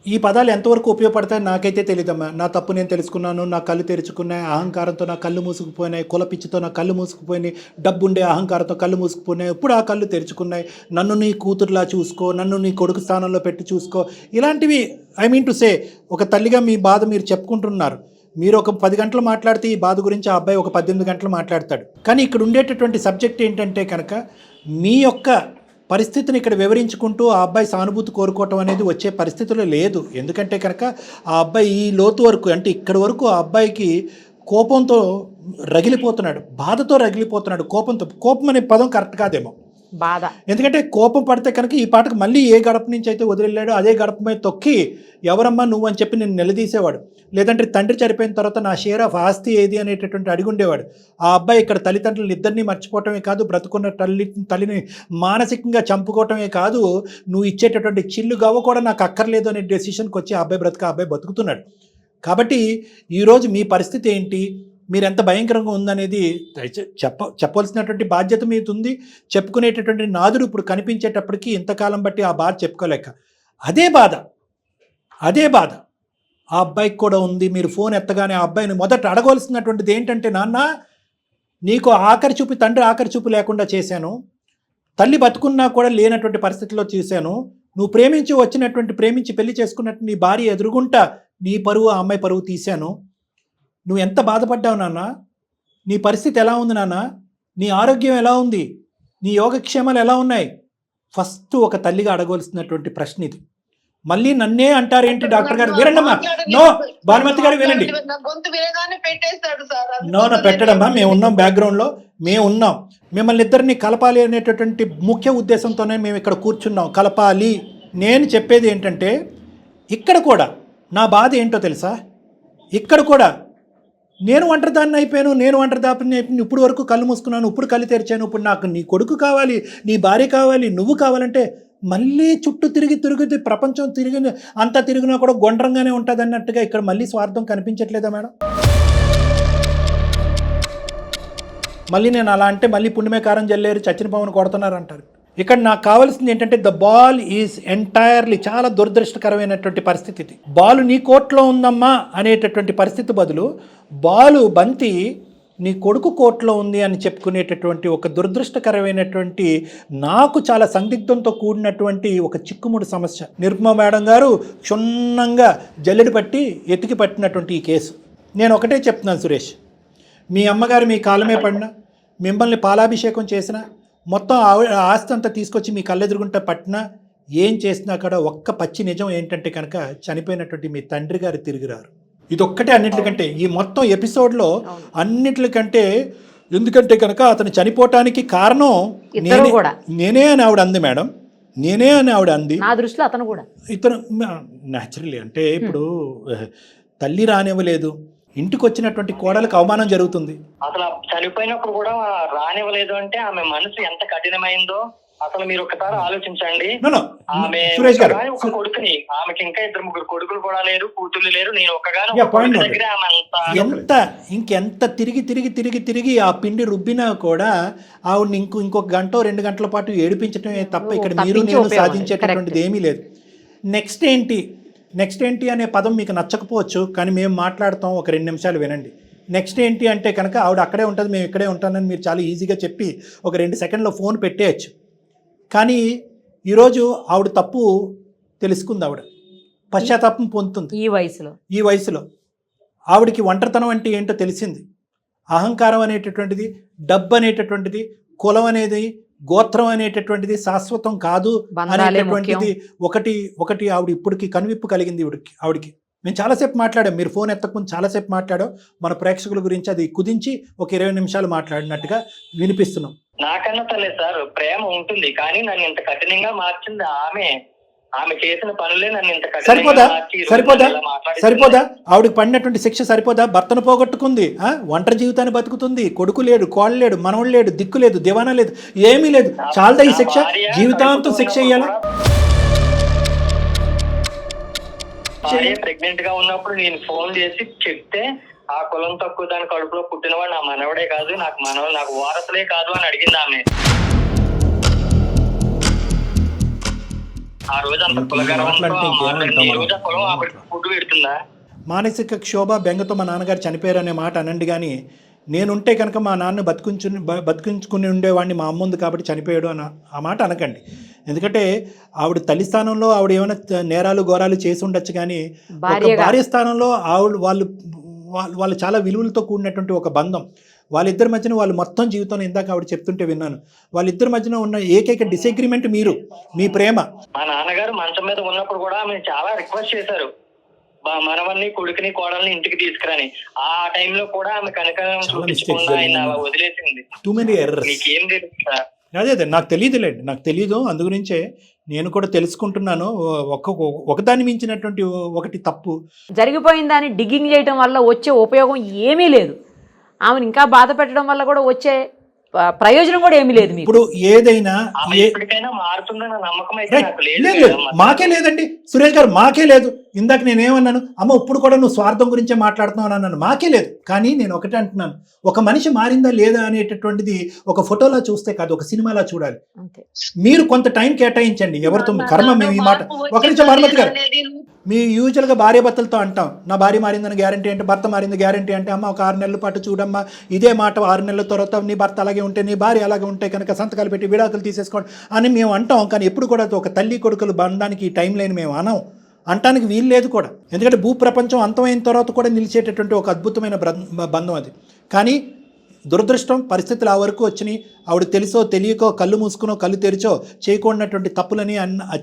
Speaker 3: ఈ పదాలు ఎంతవరకు ఉపయోగపడతాయి నాకైతే తెలియదమ్మా. నా తప్పు నేను తెలుసుకున్నాను, నా కళ్ళు తెరుచుకున్నాయి, అహంకారంతో నా కళ్ళు మూసుకుపోయినాయి, కులపిచ్చితో నా కళ్ళు మూసుకుపోయినాయి, డబ్బుండే అహంకారంతో కళ్ళు మూసుకుపోయినాయి, ఇప్పుడు ఆ కళ్ళు తెరుచుకున్నాయి. నన్ను నీ కూతురులా చూసుకో, నన్ను నీ కొడుకు స్థానంలో పెట్టి చూసుకో, ఇలాంటివి ఐ మీన్ టు సే ఒక తల్లిగా మీ బాధ మీరు చెప్పుకుంటున్నారు. మీరు ఒక 10 గంటలు మాట్లాడితే ఈ బాధ గురించి ఆ అబ్బాయి ఒక 18 గంటలు మాట్లాడతాడు. కానీ ఇక్కడ ఉండేటటువంటి సబ్జెక్ట్ ఏంటంటే కనుక మీ యొక్క పరిస్థితిని ఇక్కడ వివరించుకుంటూ ఆ అబ్బాయి సానుభూతి కోరుకోవటం అనేది వచ్చే పరిస్థితిలో లేదు. ఎందుకంటే కనుక ఆ అబ్బాయి ఈ లోతు వరకు అంటే ఇక్కడి వరకు ఆ అబ్బాయికి కోపంతో రగిలిపోతున్నాడు, బాధతో రగిలిపోతున్నాడు. కోపం అనే పదం కరెక్ట్ కాదేమో,
Speaker 4: బాధ.
Speaker 3: ఎందుకంటే కోపం పడితే కనుక ఈ పాటకు మళ్ళీ ఏ గడప నుంచి అయితే వదిలేళ్ళాడో అదే గడప మీద తొక్కి ఎవరమ్మా నువ్వు అని చెప్పి నేను నిలదీసేవాడు. లేదంటే తండ్రి చనిపోయిన తర్వాత నా షేర్ ఆఫ్ ఆస్తి ఏది అనేటటువంటి అడిగుండేవాడు. ఆ అబ్బాయి ఇక్కడ తల్లిదండ్రులు ఇద్దరిని మర్చిపోవటమే కాదు, బ్రతుకున్న తల్లిని మానసికంగా చంపుకోవటమే కాదు, నువ్వు ఇచ్చేటటువంటి చిల్లు గవ్వ కూడా నాకు అక్కర్లేదు అనే డెసిషన్కి వచ్చి ఆ అబ్బాయి బతుకుతున్నాడు. కాబట్టి ఈరోజు మీ పరిస్థితి ఏంటి, మీరు ఎంత భయంకరంగా ఉందనేది చెప్పవలసినటువంటి బాధ్యత మీద ఉంది. చెప్పుకునేటటువంటి నాదుడు ఇప్పుడు కనిపించేటప్పటికి ఇంతకాలం బట్టి ఆ బాధ చెప్పుకోలేక అదే బాధ ఆ అబ్బాయికి కూడా ఉంది. మీరు ఫోన్ ఎత్తగానే ఆ అబ్బాయిని మొదట అడగవలసినటువంటిది ఏంటంటే, నాన్న నీకు తండ్రి ఆఖరి చూపు లేకుండా చేశాను, తల్లి బతుకున్నా కూడా లేనటువంటి పరిస్థితిలో చూశాను, నువ్వు ప్రేమించి పెళ్లి చేసుకున్నట్టు నీ భార్య ఎదురుగుంటా నీ పరువు ఆ అమ్మాయి పరువు తీశాను, నువ్వు ఎంత బాధపడ్డావు నాన్న, నీ పరిస్థితి ఎలా ఉంది నాన్న, నీ ఆరోగ్యం ఎలా ఉంది, నీ యోగక్షేమాలు ఎలా ఉన్నాయి, ఫస్ట్ ఒక తల్లిగా అడగవలసినటువంటి ప్రశ్న ఇది. మళ్ళీ నన్నే అంటారేంటి డాక్టర్ గారు, వినండమ్మా, నో భానుమతి గారు వినండి. నో పెట్టడమ్మా, మేము ఉన్నాం బ్యాక్గ్రౌండ్లో, మేము ఉన్నాం, మిమ్మల్ని ఇద్దరిని కలపాలి అనేటటువంటి ముఖ్య ఉద్దేశంతోనే మేము ఇక్కడ కూర్చున్నాం, కలపాలి. నేను చెప్పేది ఏంటంటే ఇక్కడ కూడా నా బాధ ఏంటో తెలుసా, ఇక్కడ కూడా నేను ఒంటరిదాన్ని అయిపోయాను, ఇప్పుడు వరకు కళ్ళు మూసుకున్నాను, ఇప్పుడు కళ్ళు తెరిచాను, ఇప్పుడు నాకు నీ కొడుకు కావాలి, నీ భార్య కావాలి, నువ్వు కావాలంటే మళ్ళీ చుట్టూ తిరిగి ప్రపంచం అంతా తిరిగినా కూడా గుండ్రంగానే ఉంటుంది అన్నట్టుగా ఇక్కడ మళ్ళీ స్వార్థం కనిపించట్లేదా మేడం? మళ్ళీ నేను అలా అంటే మళ్ళీ పుణ్యమే కారం జల్లేరు, చచ్చిన పామును కొడుతున్నారు అంటారు. ఇక్కడ నాకు కావాల్సింది ఏంటంటే ద బాల్ ఈజ్ ఎంటైర్లీ, చాలా దురదృష్టకరమైనటువంటి పరిస్థితి ఇది. బాల్ నీ కోర్టులో ఉందమ్మా అనేటటువంటి పరిస్థితి బదులు బంతి నీ కొడుకు కోర్టులో ఉంది అని చెప్పుకునేటటువంటి ఒక దురదృష్టకరమైనటువంటి, నాకు చాలా సందిగ్ధంతో కూడినటువంటి ఒక చిక్కుముడి సమస్య. నిరుపమ మేడం గారు క్షుణ్ణంగా జల్లెడి పట్టి ఎతికి పట్టినటువంటి ఈ కేసు. నేను ఒకటే చెప్తున్నాను సురేష్, మీ అమ్మగారు మీ కాలమే పడినా, మిమ్మల్ని పాలాభిషేకం చేసినా, మొత్తం ఆస్తి అంతా తీసుకొచ్చి మీ కళ్ళెదురుగుంట పట్టినా, ఏం చేసినా కూడా ఒక్క పచ్చి నిజం ఏంటంటే కనుక చనిపోయినటువంటి మీ తండ్రి గారు తిరిగిరారు. ఇదొక్కటే అన్నిటికంటే, ఈ మొత్తం ఎపిసోడ్లో అన్నిటికంటే, ఎందుకంటే కనుక అతను చనిపోవటానికి కారణం నేనే అని ఆవిడ అంది మేడం, నేనే అని ఆవిడ అంది.
Speaker 4: నా దృష్టిలో అతను కూడా
Speaker 3: ఇతను న్యాచురల్లీ అంటే ఇప్పుడు తల్లి రానివ్వలేదు, ఇంటికి వచ్చినటువంటి కోడలకు అవమానం జరుగుతుంది.
Speaker 5: అసలు చనిపోయినప్పుడు కూడా రానివ్వలేదు అంటే ఆమె మనసు ఎంత కఠినమైందో అసలు మీరు ఒకసారి ఆలోచించండి.
Speaker 3: No, no.
Speaker 5: ఆమె
Speaker 3: సురేష్ గారు,
Speaker 5: ఒక్కగాని ఒక కొడుకుని, ఆమెకి ఇంకా 2-3 కొడుకులు కూడా లేరు, కూతుర్లు లేరు. నేను ఒక్కగాని
Speaker 3: Yeah, point
Speaker 5: కొడుకు
Speaker 3: noted.
Speaker 5: దగ్గరే ఆమె అంత
Speaker 3: ఇంకెంత తిరిగి ఆ పిండి రుబ్బినా కూడా ఆవిడని ఇంకొక గంట 2 గంటల పాటు ఏడిపించడమే తప్ప ఇక్కడ మీరు
Speaker 4: తప్పించి
Speaker 3: నేను
Speaker 4: ఉపయోగం లేదు.
Speaker 3: సాధించేటటువంటిది ఏమీ లేదు. నెక్స్ట్ ఏంటి అనే పదం మీకు నచ్చకపోవచ్చు, కానీ మేము మాట్లాడతాం, ఒక 2 నిమిషాలు వినండి. నెక్స్ట్ ఏంటి అంటే కనుక ఆవిడ అక్కడే ఉంటుంది, మేము ఇక్కడే ఉంటానని మీరు చాలా ఈజీగా చెప్పి ఒక 2 సెకండ్లో ఫోన్ పెట్టేయచ్చు. కానీ ఈరోజు ఆవిడ తప్పు తెలుసుకుంది, ఆవిడ పశ్చాత్తాపం పొందుతుంది. ఈ వయసులో ఆవిడికి ఒంటరితనం అంటే ఏంటో తెలిసింది. అహంకారం అనేటటువంటిది, డబ్బు అనేటటువంటిది, కులం అనేది, గోత్రం అనేటటువంటిది శాశ్వతం కాదు అనేటటువంటిది ఒకటి ఆవిడ ఇప్పటికి కనువిప్పు కలిగింది ఆవిడికి. మేము చాలాసేపు మాట్లాడాం, మీరు ఫోన్ ఎత్తకముందు చాలాసేపు మాట్లాడాం. మన ప్రేక్షకుల గురించి అది కుదించి ఒక 20 నిమిషాలు మాట్లాడినట్టుగా వినిపిస్తున్నాం.
Speaker 5: నాకన్నా తల్లే సార్, ప్రేమ ఉంటుంది, కానీ నన్ను ఇంత కఠినంగా మార్చింది ఆమె చేసిన పనులే నన్ను ఇంత
Speaker 3: సరిపోదా ఆవిడకి పడినటువంటి శిక్ష సరిపోదా? భర్తను పోగొట్టుకుంది, ఒంటరి జీవితాన్ని బతుకుతుంది, కొడుకు లేడు, కోళ్ళు లేడు, మనవడు లేడు, దిక్కు లేదు, దివానా లేదు, ఏమీ లేదు. చాలదా ఈ శిక్ష? జీవితాంతం శిక్ష ఇయ్యాలా?
Speaker 5: ప్రెగ్నెంట్ గా ఉన్నప్పుడు నేను ఫోన్ చేసి చెప్తే, ఆ కులం తక్కువ దాని కడుపులో పుట్టినవాడు నా మనవడే కాదు, నాకు వారసులే కాదు అని అడిగింది ఆమె. ఆ రోజు అంత ఫుడ్ పెడుతుందా?
Speaker 3: మానసిక క్షోభ, బెంగతో మా నాన్నగారు చనిపోయారు అనే మాట అనండి, కానీ నేనుంటే కనుక మా నాన్న బతికించుకుని ఉండేవాడిని, మా అమ్మ ఉంది కాబట్టి చనిపోయాడు అని ఆ మాట అనకండి. ఎందుకంటే ఆవిడ తల్లి స్థానంలో ఆవిడ ఏమైనా నేరాలు ఘోరాలు చేసి ఉండొచ్చు, కానీ భార్య స్థానంలో ఆవిడ వాళ్ళు చాలా విలువలతో కూడినటువంటి ఒక బంధం. వాళ్ళిద్దరి మధ్యన వాళ్ళు మొత్తం జీవితంలో, ఇందాక ఆవిడ చెప్తుంటే విన్నాను, వాళ్ళిద్దరి మధ్యన ఉన్న ఏకైక డిసగ్రిమెంట్ మీరు, మీ ప్రేమ.
Speaker 5: మా నాన్నగారు మంచం మీద ఉన్నప్పుడు కూడా ఆమె చాలా రిక్వెస్ట్ చేశారు, మనవన్ని, కొడుకుని, కోడల్ని ఇంటికి తీసుకురాని. ఆ టైంలో కూడా ఆమె కనకం చూపించకుండా ఆయన వదిలేసింది. నీకేం తెలుసు సార్?
Speaker 3: అదే నాకు తెలియదులేండి, నాకు తెలీదు. అందుగురించే నేను కూడా తెలుసుకుంటున్నాను. ఒకదాన్ని మించినటువంటి ఒకటి తప్పు
Speaker 4: జరిగిపోయిన దాన్ని డిగ్గింగ్ చేయడం వల్ల వచ్చే ఉపయోగం ఏమీ లేదు. ఆమెను ఇంకా బాధ పెట్టడం వల్ల కూడా వచ్చే ప్రయోజనం కూడా ఏమీ లేదు.
Speaker 3: ఇప్పుడు ఏదైనా
Speaker 5: మారుతుందన్న నమ్మకం అయితే
Speaker 3: లేదు, మాకే లేదండి సురేష్ గారు, మాకే లేదు. ఇందాక నేనేమన్నాను, అమ్మ ఇప్పుడు కూడా నువ్వు స్వార్థం గురించే మాట్లాడుతున్నావు అని అన్నాను. మాకే లేదు. కానీ నేను ఒకటే అంటున్నాను, ఒక మనిషి మారిందా లేదా అనేటటువంటిది ఒక ఫోటోలా చూస్తే కాదు, ఒక సినిమాలా చూడాలి. మీరు కొంత టైం కేటాయించండి. ఎవరితో కర్మ మేము ఈ మాట ఒక నిమిషం భారమతి గారు, మీ యూజువల్గా భార్య భర్తలతో అంటాం, నా భార్య మారిందని గ్యారంటీ అంటే, భర్త మారింది గ్యారంటీ అంటే, అమ్మ ఒక 6 నెలల పాటు చూడమ్మా, ఇదే మాట 6 నెలల తర్వాత నీ భర్త అలాగే ఉంటే, నీ భార్య అలాగే ఉంటే కనుక సంతకాలు పెట్టి విడాకులు తీసేసుకోండి అని మేము అంటాం. కానీ ఎప్పుడు కూడా ఒక తల్లి కొడుకులు బంధానికి ఈ టైం లేని మేము అనం, అంటానికి వీలు లేదు కూడా. ఎందుకంటే భూప్రపంచం అంతమైన తర్వాత కూడా నిలిచేటటువంటి ఒక అద్భుతమైన బంధం అది. కానీ దురదృష్టం, పరిస్థితులు ఆ వరకు వచ్చినాయి. ఆవిడ తెలుసో తెలియకో, కళ్ళు మూసుకునో కళ్ళు తెరిచో చేయకూడనటువంటి తప్పులని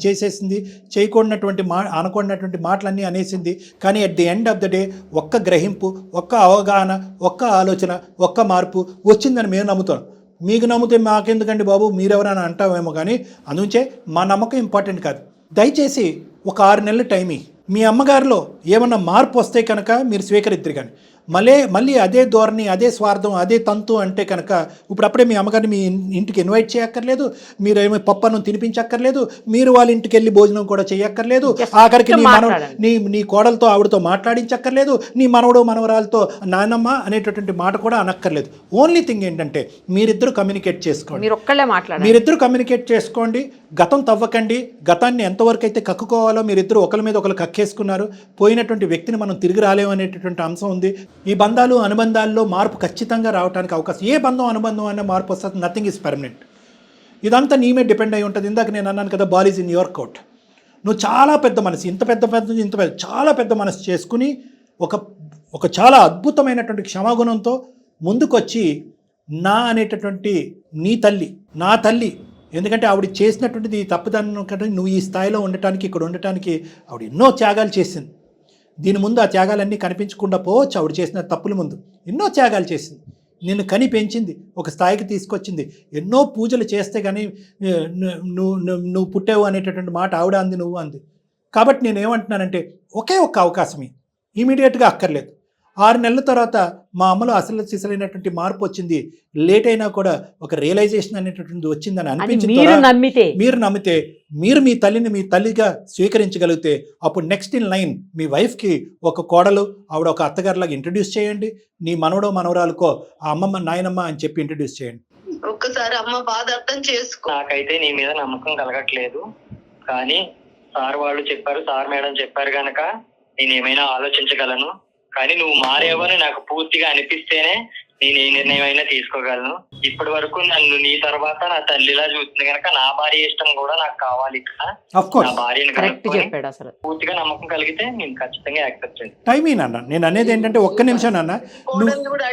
Speaker 3: చేసేసింది, చేయకూడనటువంటి అనకూడనటువంటి మాటలన్నీ అనేసింది. కానీ at the end of the day ఒక్క గ్రహింపు, ఒక్క అవగాహన, ఒక్క ఆలోచన, ఒక్క మార్పు వచ్చిందని మేము నమ్ముతాం. మీకు నమ్మితే మాకెందుకండి బాబు, మీరెవరైనా అంటామేమో, కానీ అందుంచే మా నమ్మకం ఇంపార్టెంట్ కాదు. దయచేసి ఒక 6 నెలలు టైం మీ అమ్మగారిలో ఏమన్నా మార్పు వస్తే కనుక మీరు స్వీకరిద్దరు. కానీ మళ్ళీ అదే ధోరణి, అదే స్వార్థం, అదే తంతు అంటే కనుక ఇప్పుడప్పుడే మీ అమ్మగారిని మీ ఇంటికి ఇన్వైట్ చేయక్కర్లేదు, మీరు ఏమో పప్పను తినిపించక్కర్లేదు, మీరు వాళ్ళ ఇంటికి వెళ్ళి భోజనం కూడా చేయక్కర్లేదు, ఆఖరికి నీ కోడలతో ఆవిడతో మాట్లాడించక్కర్లేదు, నీ మనవడు మనవరాలతో నానమ్మ అనేటటువంటి మాట కూడా అనక్కర్లేదు. ఓన్లీ థింగ్ ఏంటంటే మీరిద్దరు కమ్యూనికేట్ చేసుకోండి, మీరిద్దరు కమ్యూనికేట్ చేసుకోండి. గతం తవ్వకండి. గతాన్ని ఎంతవరకు అయితే కక్కుకోవాలో మీరిద్దరు ఒకరి మీద ఒకరు కక్కేసుకున్నారు. పోయినటువంటి వ్యక్తిని మనం తిరిగి రాలేము అనేటటువంటి అంశం ఉంది. ఈ బంధాలు అనుబంధాల్లో మార్పు ఖచ్చితంగా రావడానికి అవకాశం, ఏ బంధం అనుబంధం అనే మార్పు వస్తుంది. Nothing is permanent. ఇదంతా నీ మీద డిపెండ్ అయి ఉంటుంది. ఇందాక నేను అన్నాను కదా, ball is in your court. నువ్వు చాలా పెద్ద మనసు, ఇంత పెద్ద చాలా పెద్ద మనసు చేసుకుని ఒక చాలా అద్భుతమైనటువంటి క్షమాగుణంతో ముందుకొచ్చి నా అనేటటువంటి నా తల్లి, ఎందుకంటే ఆవిడ చేసినటువంటిది తప్పుదనం కంటే నువ్వు ఈ స్థాయిలో ఉండటానికి, ఇక్కడ ఉండటానికి ఆవిడ ఎన్నో త్యాగాలు చేసింది. దీని ముందు ఆ త్యాగాలన్నీ కనిపించకుండా పోవచ్చు. ఆవిడ చేసిన తప్పుల ముందు ఎన్నో త్యాగాలు చేసింది. నిన్ను కని పెంచింది, ఒక స్థాయికి తీసుకొచ్చింది. ఎన్నో పూజలు చేస్తే కానీ నువ్వు పుట్టావు అనేటటువంటి మాట ఆవిడ అంది, నువ్వు అంది. కాబట్టి నేను ఏమంటున్నానంటే ఒకే ఒక్క అవకాశం ఇమీడియట్గా అక్కర్లేదు. 6 నెలల తర్వాత మా అమ్మలో అసలు సిసలైనటువంటి మార్పు వచ్చింది, లేట్ అయినా కూడా ఒక రియలైజేషన్ అనేటటువంటి వచ్చిందని
Speaker 4: అని
Speaker 3: అనిపించిన
Speaker 4: మీరు
Speaker 3: తర్వాత
Speaker 4: నమ్మితే
Speaker 3: మీరు నమ్మితే, మీరు మీ తల్లిని మీ తల్లిగా స్వీకరించగలిగితే, అప్పుడు నెక్స్ట్ ఇన్ లైన్ మీ వైఫ్కి ఒక కోడలు, ఆవిడ ఒక అత్తగారిలాగా ఇంట్రడ్యూస్ చేయండి. నీ మనవడో మనవరాలకో ఆ అమ్మమ్మ నాయనమ్మ అని చెప్పి ఇంట్రడ్యూస్ చేయండి.
Speaker 2: ఒక్కసారి అమ్మ బాధ అర్థం చేసుకో.
Speaker 5: నాకైతే నీ మీద నమ్మకం కలగట్లేదు, కానీ సార్ వాళ్ళు చెప్పారు, సార్ మేడం చెప్పారు గనక నేను ఏమైనా ఆలోచించగలను. కానీ నువ్వు మారేవని నాకు పూర్తిగా అనిపిస్తేనే నేను ఏ నిర్ణయం అయినా తీసుకోగలను. ఇప్పటి వరకు నన్ను నీ తర్వాత నా తల్లిలా చూస్తుంది కనుక నా భార్య ఇష్టం కూడా నాకు కావాలి. ఇక్కడ
Speaker 3: ఆఫ్ కోర్స్
Speaker 5: నా భార్యను
Speaker 4: కరెక్ట్
Speaker 5: కనుక్కొని
Speaker 4: చెప్పాడు అసలు.
Speaker 5: పూర్తిగా నమ్మకం కలిగితే నేను ఖచ్చితంగా యాక్సెప్ట్ చేస్తాను.
Speaker 3: టైమింగ్ అన్న, నేను అనేది ఏంటంటే ఒక్క నిమిషం అన్న,
Speaker 2: కోడల్ని కూడా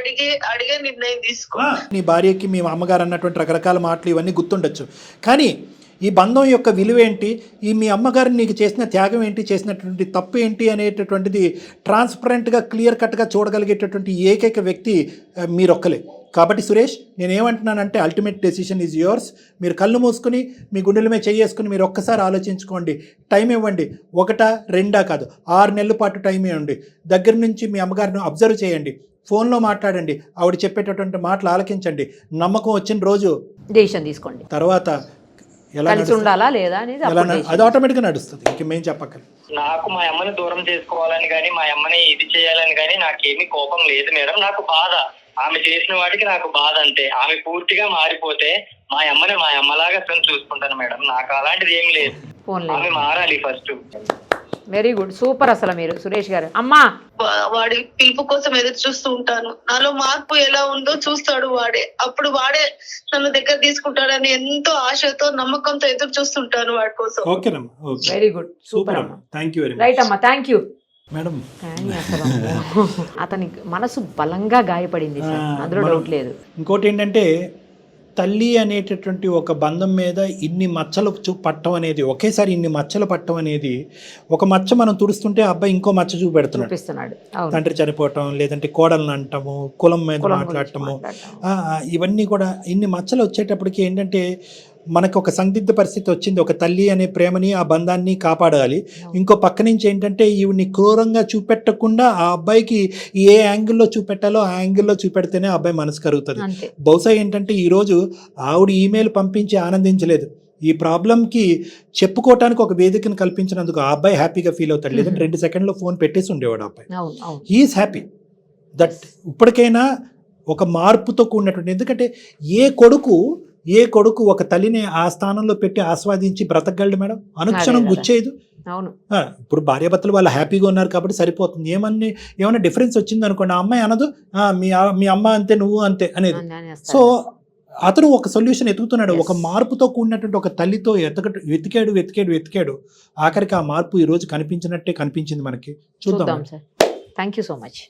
Speaker 2: అడిగే నిర్ణయం తీసుకో.
Speaker 3: నీ భార్యకి మీ అమ్మగారు అన్నటువంటి రకరకాల మాటలు ఇవన్నీ గుర్తుండొచ్చు, కానీ ఈ బంధం యొక్క విలువ ఏంటి, ఈ మీ అమ్మగారు నీకు చేసిన త్యాగం ఏంటి, చేసినటువంటి తప్పు ఏంటి అనేటటువంటిది ట్రాన్స్పరెంట్గా క్లియర్ కట్గా చూడగలిగేటటువంటి ఏకైక వ్యక్తి మీరొక్కలే. కాబట్టి సురేష్, నేనేమంటున్నానంటే అల్టిమేట్ డెసిషన్ ఈజ్ యువర్స్. మీరు కళ్ళు మూసుకుని మీ గుండెల మీద చేసుకుని మీరు ఒక్కసారి ఆలోచించుకోండి. టైం ఇవ్వండి, 1 2 కాదు 6 నెలల పాటు టైం ఇవ్వండి. దగ్గర నుంచి మీ అమ్మగారిని అబ్జర్వ్ చేయండి, ఫోన్లో మాట్లాడండి, ఆవిడ చెప్పేటటువంటి మాటలు ఆలకించండి. నమ్మకం వచ్చిన రోజు
Speaker 4: డెసిషన్ తీసుకోండి.
Speaker 3: తర్వాత ఎలా
Speaker 4: కలిసి ఉండాలా లేదా అనేది
Speaker 3: ఎలా
Speaker 4: అప్పుడు decision.
Speaker 3: అది ఆటోమేటిక్గా నడుస్తుంది, ఇంకేం చెప్పక్కర్లేదు.
Speaker 5: నాకు మా అమ్మని దూరం చేసుకోవాలని కానీ మా అమ్మని ఇది చేయాలని కానీ నాకేమీ కోపం లేదు మేడం. నాకు బాధ, ఆమె చేసిన వాటికి నాకు బాధ అంతే. ఆమె పూర్తిగా మారిపోతే మా అమ్మని మా అమ్మలాగా చూసుకుంటాను మేడం. నాకు అలాంటిది ఏం లేదు. ఆమె మారాలి ఫస్ట్.
Speaker 4: వెరీ గుడ్, సూపర్ అసలు మీరు సురేష్ గారు. అమ్మా,
Speaker 2: వాడి పిలుపు కోసం ఎదురు చూస్తూ ఉంటాను. నాలో మార్పు ఎలా ఉందో చూస్తాడు వాడే, అప్పుడు వాడే నన్ను దగ్గర తీసుకుంటాడని ఎంతో ఆశతో నమ్మకంతో ఎదురు చూస్తుంటాను వాడి కోసం.
Speaker 3: ఓకేనమ్మా, okay,
Speaker 4: very good,
Speaker 3: super
Speaker 4: super
Speaker 3: అమ్మా,
Speaker 4: అమ్మా.
Speaker 3: Thank you very
Speaker 4: right
Speaker 3: much
Speaker 4: అమ్మా, థ్యాంక్ యూ
Speaker 3: మేడం.
Speaker 4: కానీ అసలు అతని మనసు బలంగా గాయపడింది సార్, అందులో డౌట్ లేదు.
Speaker 3: ఇంకోటి ఏంటంటే తల్లి అనేటటువంటి ఒక బంధం మీద ఇన్ని మచ్చలు పట్టడం అనేది, ఒకేసారి ఇన్ని మచ్చలు పట్టడం అనేది, ఒక మచ్చ మనం తుడుస్తుంటే అబ్బాయి ఇంకో మచ్చ చూపెడుతున్నాడు.
Speaker 4: చూపిస్తున్నాడు. అవును.
Speaker 3: తండ్రి చనిపోవటం, లేదంటే కోడలను అంటాము, కులం మీద
Speaker 4: కులం గురించి
Speaker 3: మాట్లాడటము,
Speaker 4: మాట్లాడటం.
Speaker 3: ఇవన్నీ కూడా ఇన్ని మచ్చలు వచ్చేటప్పటికి ఏంటంటే మనకు ఒక సందిగ్ధ పరిస్థితి వచ్చింది. ఒక తల్లి అనే ప్రేమని, ఆ బంధాన్ని కాపాడాలి. ఇంకో పక్క నుంచి ఏంటంటే ఈవిని క్రూరంగా చూపెట్టకుండా ఆ అబ్బాయికి ఏ యాంగిల్లో చూపెట్టాలో ఆ యాంగిల్లో చూపెడితేనే ఆ అబ్బాయి మనసు కరుగుతుంది.
Speaker 4: అంతే.
Speaker 3: బహుశా ఏంటంటే ఈరోజు ఆవిడ ఈమెయిల్ పంపించి ఆనందించలేదు, ఈ ప్రాబ్లంకి చెప్పుకోవటానికి ఒక వేదికను కల్పించినందుకు ఆ అబ్బాయి హ్యాపీగా ఫీల్ అవుతాడు. లేదంటే 2 సెకండ్లో ఫోన్ పెట్టేసి ఉండేవాడు ఆ అబ్బాయి.
Speaker 4: అవును, అవును.
Speaker 3: హీఈస్ హ్యాపీ దట్ ఇప్పటికైనా ఒక మార్పుతో కూడినటువంటి, ఎందుకంటే ఏ కొడుకు ఒక తల్లిని ఆ స్థానంలో పెట్టి ఆస్వాదించి బ్రతకగలడు మేడం? అనుక్షణం
Speaker 4: అదే కదా.
Speaker 3: గుచ్చేదు.
Speaker 4: అవును.
Speaker 3: ఇప్పుడు భార్యాభర్తలు వాళ్ళు హ్యాపీగా ఉన్నారు కాబట్టి సరిపోతుంది. ఏమన్నా డిఫరెన్స్ వచ్చింది అనుకోండి, ఆ అమ్మాయి అనదు మీ అమ్మ అంతే నువ్వు అంతే అనేది. సో అతను ఒక సొల్యూషన్ ఎతుకుతున్నాడు. ఒక మార్పుతో కూడినటువంటి ఒక తల్లితో వెతికాడు. ఆఖరికి ఆ మార్పు ఈ రోజు కనిపించినట్టే కనిపించింది మనకి. చూద్దాం
Speaker 4: sir. Thank you so much.